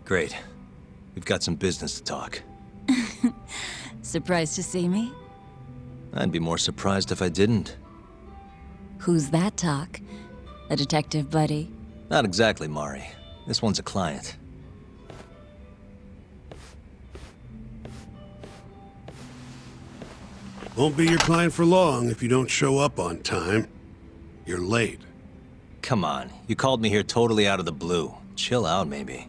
Great. We've got some business to talk. Surprised to see me? I'd be more surprised if I didn't. Who's that, Talk? A detective buddy? Not exactly, Mari. This one's a client. Won't be your client for long if you don't show up on time. You're late. Come on, you called me here totally out of the blue. Chill out, maybe.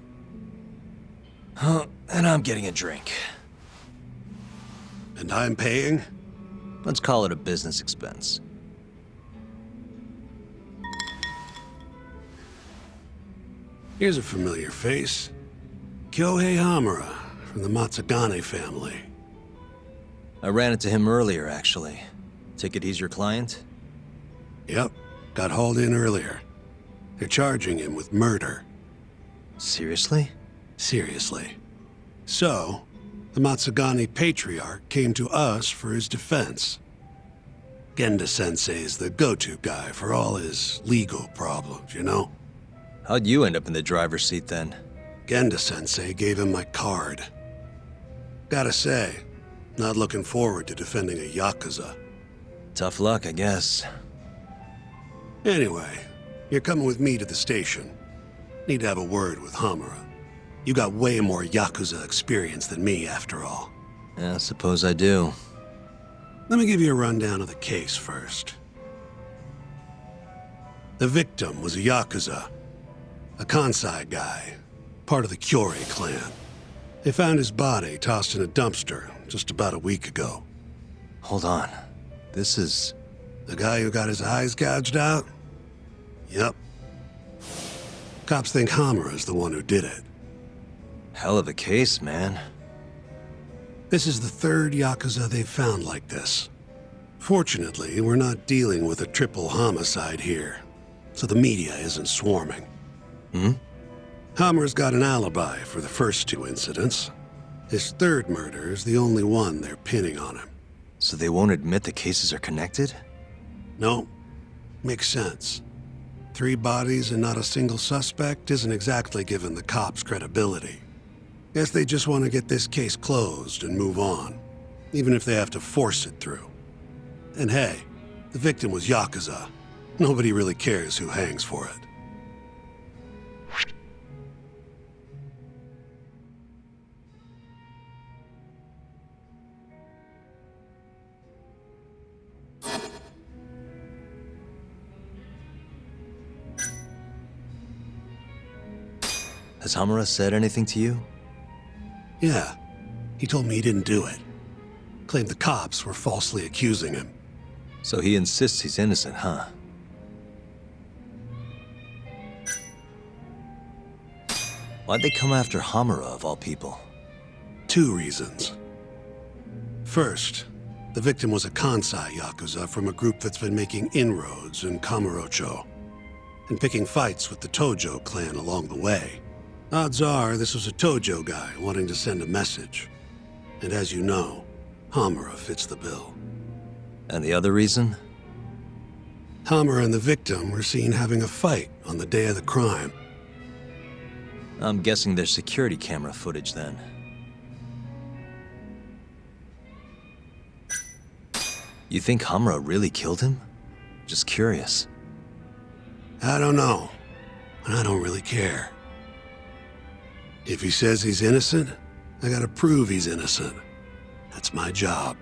Huh, and I'm getting a drink. And I'm paying? Let's call it a business expense. Here's a familiar face. Kyohei Hamura, from the Matsugane family. I ran into him earlier, actually. Take it he's your client? Yep, got hauled in earlier. They're charging him with murder. Seriously? Seriously. So, the Matsugane patriarch came to us for his defense. Genda-sensei's the go-to guy for all his legal problems, you know? How'd you end up in the driver's seat then? Genda-sensei gave him my card. Gotta say, not looking forward to defending a Yakuza. Tough luck, I guess. Anyway, you're coming with me to the station. Need to have a word with Hamura. You got way more Yakuza experience than me, after all. Yeah, I suppose I do. Let me give you a rundown of the case first. The victim was a Yakuza. A Kansai guy, part of the Kyorei clan. They found his body tossed in a dumpster just about a week ago. Hold on. This is... The guy who got his eyes gouged out? Yep. Cops think Hamura's the one who did it. hell of a case, man. This is the third Yakuza they've found like this. Fortunately, we're not dealing with a triple homicide here, so the media isn't swarming. Hammer's got an alibi for the first two incidents. His third murder is the only one they're pinning on him. So they won't admit the cases are connected? No, makes sense. 3 bodies and not a single suspect isn't exactly giving the cops credibility. Guess they just want to get this case closed and move on, even if they have to force it through. And hey, the victim was Yakuza. Nobody really cares who hangs for it. Has Hamura said anything to you? Yeah, he told me he didn't do it. Claimed the cops were falsely accusing him. So he insists he's innocent, huh? Why'd they come after Hamura, of all people? 2 reasons. First, the victim was a Kansai Yakuza from a group that's been making inroads in Kamurocho, and picking fights with the Tojo clan along the way. Odds are this was a Tojo guy wanting to send a message. And as you know, Hamura fits the bill. And the other reason? Hamura and the victim were seen having a fight on the day of the crime. I'm guessing there's security camera footage then. You think Hamura really killed him? Just curious. I don't know, and I don't really care. If he says he's innocent, I gotta prove he's innocent. That's my job.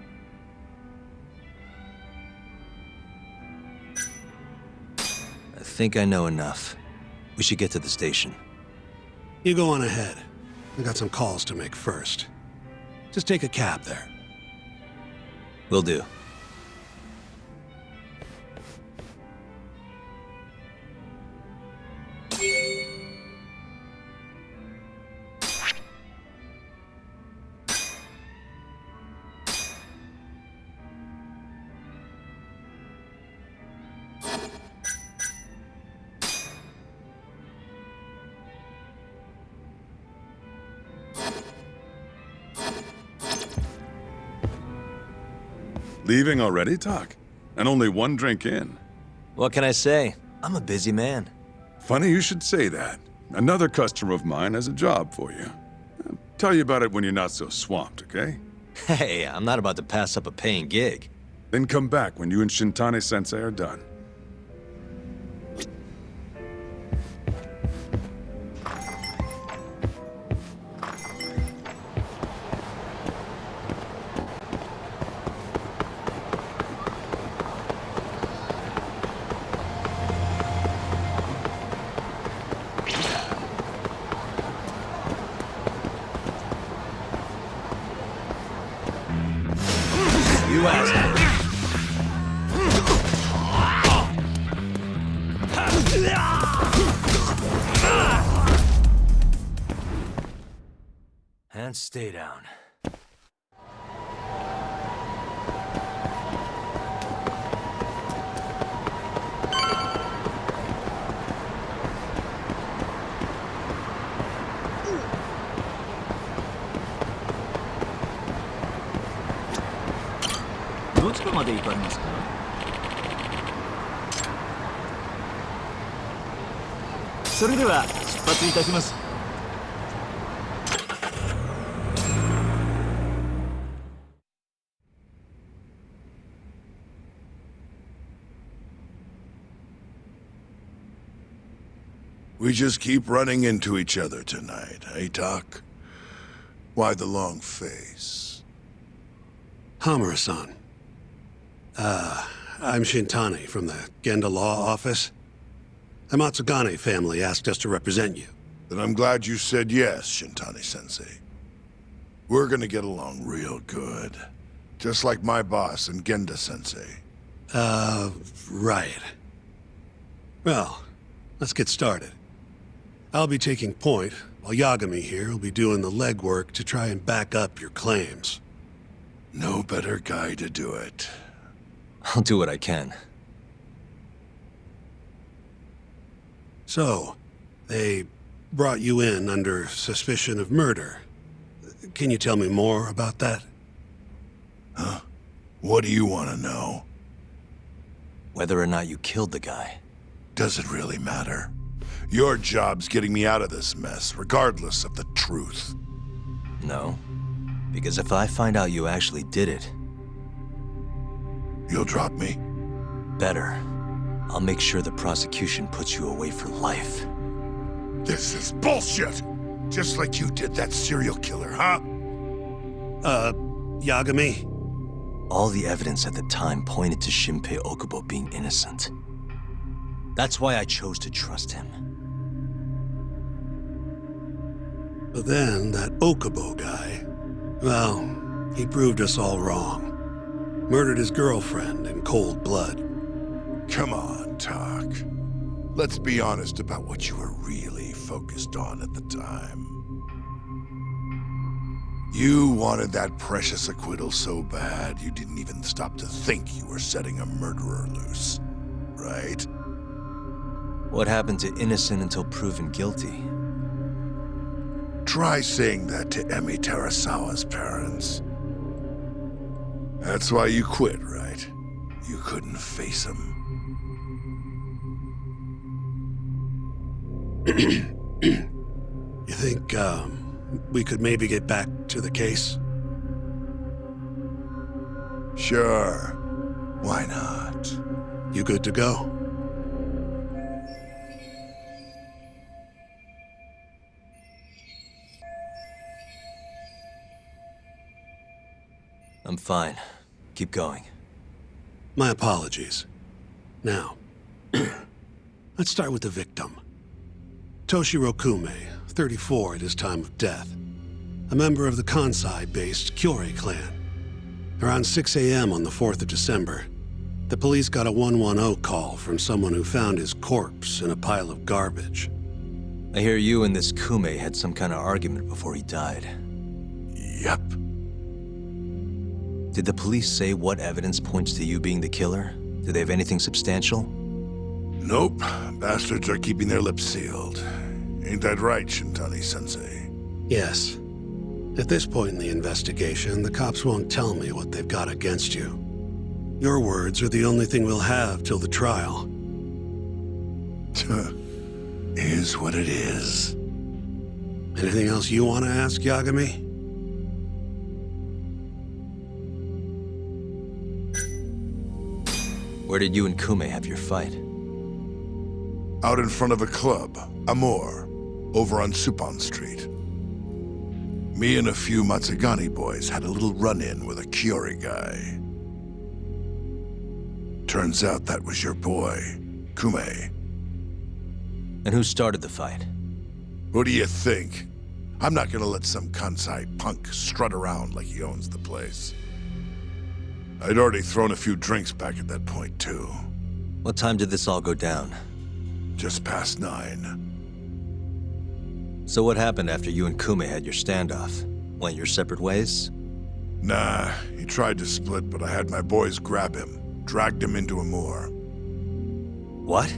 I think I know enough. We should get to the station. You go on ahead. I got some calls to make first. Just take a cab there. Will do. Leaving already, Talk? and only one drink in. What can I say? I'm a busy man. Funny you should say that. Another customer of mine has a job for you. I'll tell you about it when you're not so swamped, okay? Hey, I'm not about to pass up a paying gig. Then come back when you and Shintani-sensei are done. You asked for it. And stay down. We just keep running into each other tonight, eh, Doc? Why the long face? Hamura-san. I'm Shintani from the Genda Law Office. The Matsugane family asked us to represent you. Then I'm glad you said yes, Shintani-sensei. We're gonna get along real good. Just like my boss and Genda-sensei. Right. Well, let's get started. I'll be taking point, while Yagami here will be doing the legwork to try and back up your claims. No better guy to do it. I'll do what I can. So, they brought you in under suspicion of murder. Can you tell me more about that? Huh? What do you want to know? Whether or not you killed the guy. Does it really matter? Your job's getting me out of this mess, regardless of the truth. No. Because if I find out you actually did it... You'll drop me? Better. I'll make sure the prosecution puts you away for life. This is bullshit! Just like you did that serial killer, huh? Yagami? All the evidence at the time pointed to Shinpei Okubo being innocent. That's why I chose to trust him. But then, that Okubo guy, well, he proved us all wrong. Murdered his girlfriend in cold blood. Come on, Talk. Let's be honest about what you were really focused on at the time. You wanted that precious acquittal so bad, you didn't even stop to think you were setting a murderer loose, right? What happened to innocent until proven guilty? Try saying that to Emi Terasawa's parents. That's why you quit, right? You couldn't face him. You think, we could maybe get back to the case? Sure. Why not? You good to go? I'm fine. Keep going. My apologies. Now, let's start with the victim. Toshiro Kume, 34 at his time of death. A member of the Kansai-based Kyorei clan. Around 6 a.m. on the 4th of December, the police got a 110 call from someone who found his corpse in a pile of garbage. I hear you and this Kume had some kind of argument before he died. Yep. Did the police say what evidence points to you being the killer? Do they have anything substantial? Nope. Bastards are keeping their lips sealed. Ain't that right, Shintani-sensei? Yes. At this point in the investigation, the cops won't tell me what they've got against you. Your words are the only thing we'll have till the trial. Is what it is. Anything else you want to ask, Yagami? Where did you and Kume have your fight? Out in front of a club, Amor, over on Supon Street. Me and a few Matsugani boys had a little run-in with a Kyori guy. Turns out that was your boy, Kume. And who started the fight? Who do you think? I'm not gonna let some Kansai punk strut around like he owns the place. I'd already thrown a few drinks back at that point, too. What time did this all go down? Just past 9. So what happened after you and Kume had your standoff? Went your separate ways? Nah, he tried to split, but I had my boys grab him, dragged him into a moor. What?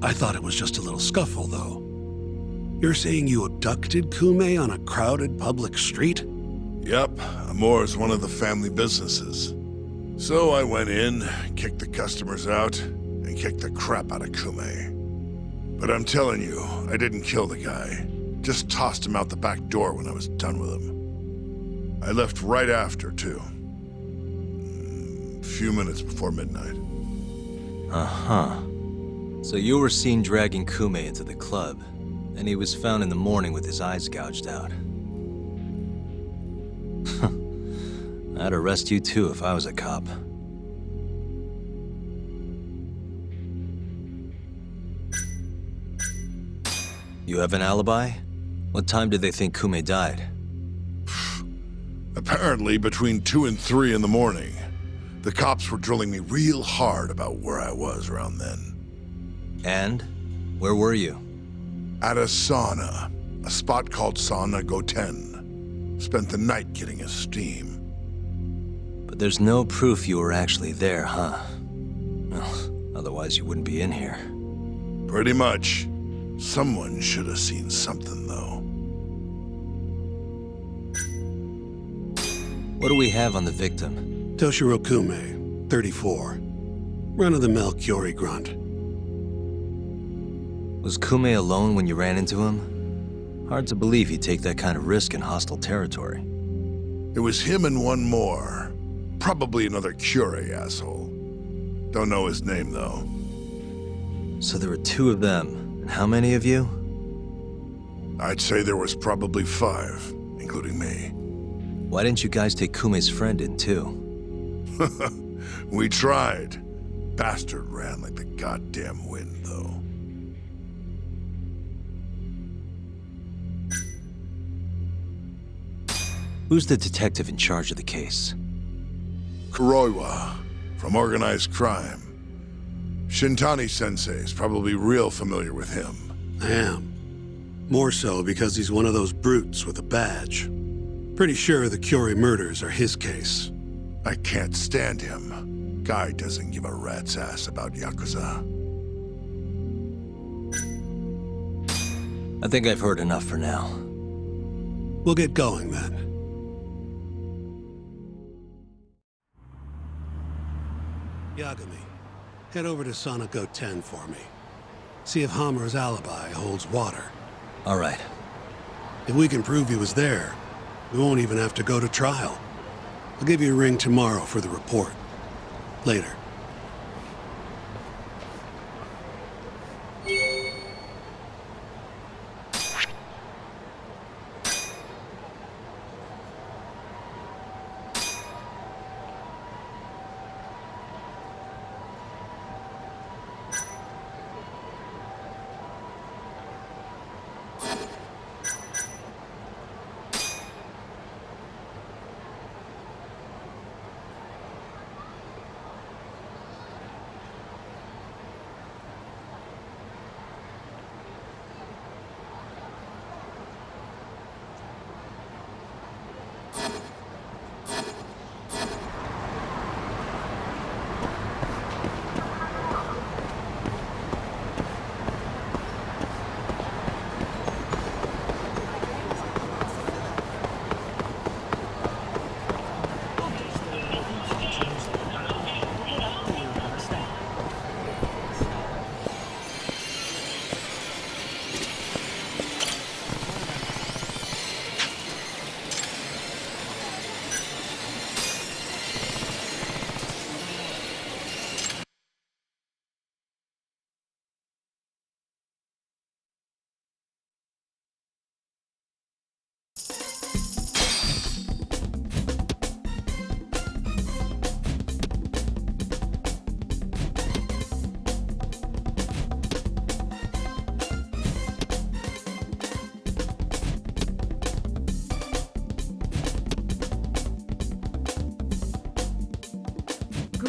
I thought it was just a little scuffle, though. You're saying you abducted Kume on a crowded public street? Yep, Amor's one of the family businesses. So I went in, kicked the customers out, and kicked the crap out of Kume. But I'm telling you, I didn't kill the guy. Just tossed him out the back door when I was done with him. I left right after, too. A few minutes before midnight. Uh-huh. So you were seen dragging Kume into the club, and he was found in the morning with his eyes gouged out. I'd arrest you too if I was a cop. You have an alibi? What time did they think Kume died? Apparently between 2 and 3 in the morning. The cops were drilling me real hard about where I was around then. And? Where were you? At a sauna. A spot called Sauna Goten. Spent the night getting a steam. But there's no proof you were actually there, huh? Well, otherwise you wouldn't be in here. Pretty much. Someone should have seen something, though. What do we have on the victim? Toshiro Kume, 34. Run-of-the-mill Kyori grunt. Was Kume alone when you ran into him? Hard to believe he'd take that kind of risk in hostile territory. It was him and one more. Probably another Kyori asshole. Don't know his name, though. So there were 2 of them. And how many of you? I'd say there was probably 5, including me. Why didn't you guys take Kume's friend in, too? We tried. Bastard ran like the goddamn wind, though. Who's the detective in charge of the case? Kuroiwa, from organized crime. Shintani-sensei is probably real familiar with him. I am. More so because he's one of those brutes with a badge. Pretty sure the Kyori murders are his case. I can't stand him. Guy doesn't give a rat's ass about Yakuza. I think I've heard enough for now. We'll get going then. Yagami, head over to Sanako 10 for me. See if Hammer's alibi holds water. All right. If we can prove he was there, we won't even have to go to trial. I'll give you a ring tomorrow for the report. Later.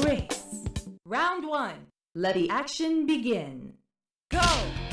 race. Round 1. Let the action begin. Go!